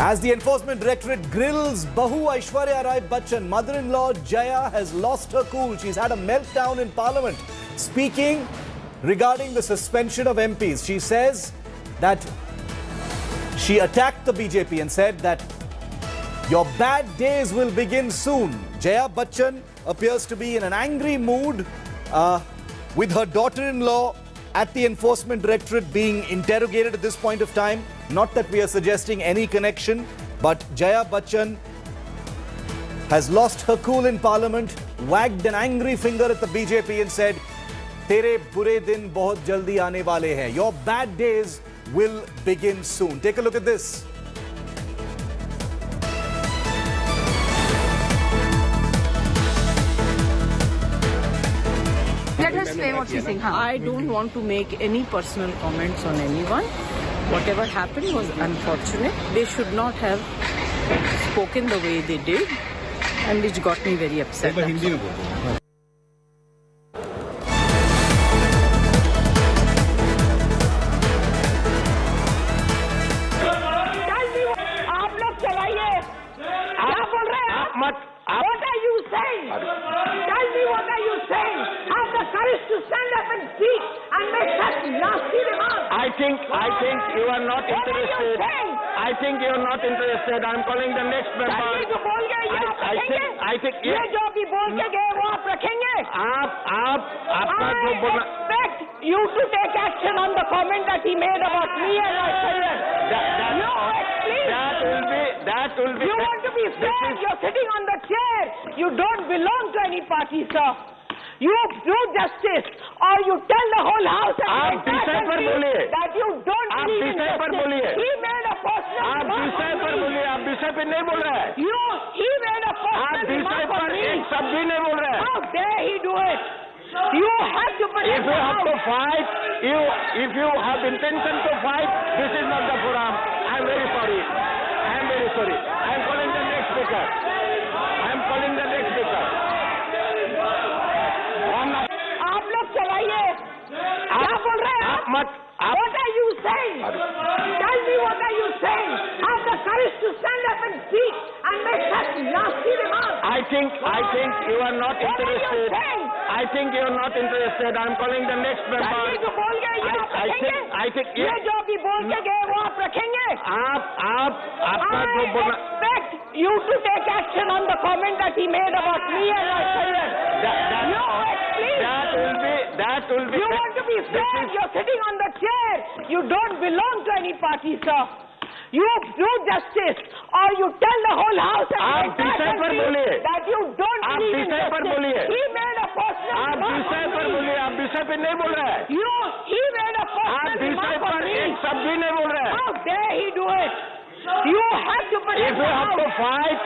As the Enforcement Directorate grills Bahu Aishwarya Rai Bachchan, mother-in-law Jaya has lost her cool. She's had a meltdown in Parliament. Speaking regarding the suspension of MPs, she says that she attacked the BJP and said that your bad days will begin soon. Jaya Bachchan appears to be in an angry mood with her daughter-in-law at the Enforcement Directorate being interrogated at this point of time. Not that we are suggesting any connection, but Jaya Bachchan has lost her cool in Parliament, wagged an angry finger at the BJP and said, "Tere bure din bahut jaldi aane wale hain. Your bad days will begin soon." Take a look at this. Let her say what she's saying. I don't want to make any personal comments on anyone. Whatever happened was unfortunate. They should not have spoken the way they did, and which got me very upset. Tell me, आप लोग चलाइए। क्या बोल रहे हैं आप? What are you saying? Tell me what are you saying? Have the courage to stand up and speak and make such nasty remarks. I think you are not interested. What are you saying? I think you are not interested. I'm calling the next member. ये जो बोल गए ये आप रखेंगे? I think ये जो अभी बोल के गए वो आप रखेंगे? आपका जो बोला. I expect you to take action on the comment that he made about me and my children. That will be. You want to be fair? You're sitting on the chair. You don't belong to any party, sir. You do justice, or you tell the whole house आप विषय पर बोलिए. that you don't आप believe in विषय पर justice. बोलिए. He made a personal आप remark विषय on पर me. बोलिए. आप विषय पर नहीं बोल रहे हैं. He made a आप personal विषय remark on पर me. एक शब्द भी नहीं बोल रहे हैं. How dare he do it? You have to protect If you the have to house. fight, if you have intention to fight, this is not the forum. I am very sorry. I am very sorry. I am calling the next speaker. I am calling the next speaker. आप लोग चलाइए। क्या बोल रहे हैं आप? What are you saying? Tell me what are you saying? Have the courage to stand up and speak and make such nasty remarks. I think you are not What are you interested. saying? I think you are not interested. I am calling the next member. ये जो बोल गए ये आप रखेंगे? I think ये जो अभी बोल के गए वो आप रखेंगे? आपका जो बोला. I expect you to take action on the comment that he made about me and my children. That will be. You want to be fair? You're sitting on the chair. You don't belong to any party, sir. You do justice, or you tell the whole house आप विषय पर बोलिए. that you don't आप believe in विषय पर justice. बोलिए. He made a personal आप remark विषय on पर me. बोलिए. आप विषय पर नहीं बोल रहे हैं. He made a आप personal विषय remark on पर me. एक शब्द भी नहीं बोल रहे हैं. How dare he do it? You have to protect If you the have to house. fight,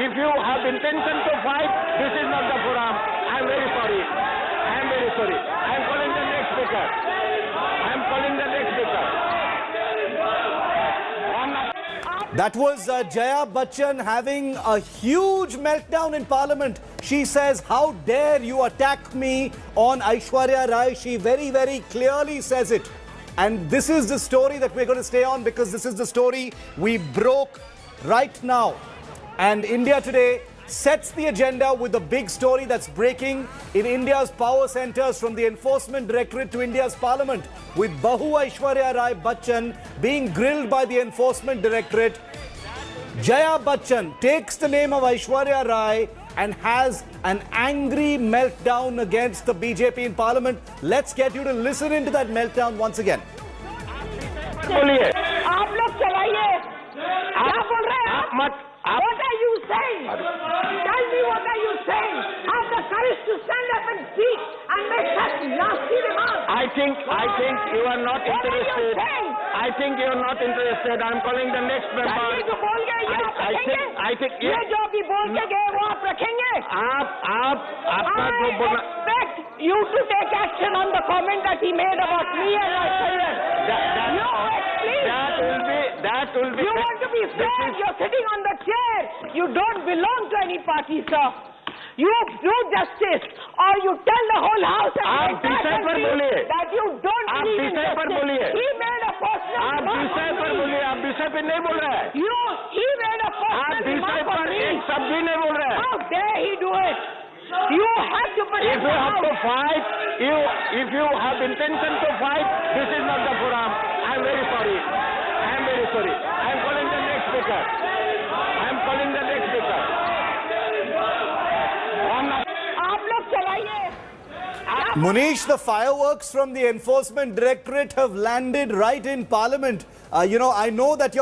if you have intention to fight, this is not the forum. I am very sorry. I am very sorry. I am calling the next speaker. I am calling the next speaker. That was Jaya Bachchan having a huge meltdown in Parliament. She says, "How dare you attack me on Aishwarya Rai?" She very, very clearly says it. And this is the story that we're going to stay on, because this is the story we broke right now. And India Today sets the agenda with the big story that's breaking in India's power centers, from the Enforcement Directorate to India's Parliament, with Bahu Aishwarya Rai Bachchan being grilled by the Enforcement Directorate. Jaya Bachchan takes the name of Aishwarya Rai and has an angry meltdown against the BJP in Parliament. Let's get you to listen into that meltdown once again. बोलिए. आप लोग चलाइए। क्या बोल रहे हैं आप? What are you saying? Tell me what are you saying? Have the courage to stand up and speak and make such nasty remarks. I think you are not What are you interested. saying? I think you are not interested. I am calling the next member. ये जो बोल गए ये आप रखेंगे? I think ये जो अभी बोल के गए वो आप रखेंगे? आपका जो बोला. I expect you to take action on the comment that he made about me and my children. That will be. You want to be fair? You're sitting on the chair. You don't belong to any party, sir. You do justice, or you tell the whole house and आप the entire विषय पर country बोलिए। that you don't आप believe in विषय पर justice. बोलिए। He made a personal आप remark विषय on पर me. बोलिए, आप विषय पे नहीं बोल रहे हैं। He made a आप personal विषय remark on पर me. एक शब्द भी नहीं बोल रहे हैं। How dare he do it? You have to protect If the you have house. to fight, if you have intention to fight, this is not the forum. I am very sorry. I am very sorry. I am calling the next speaker. I am calling the next speaker. आप लोग चलाइए. Munish, the fireworks from the Enforcement Directorate have landed right in Parliament. I know that you're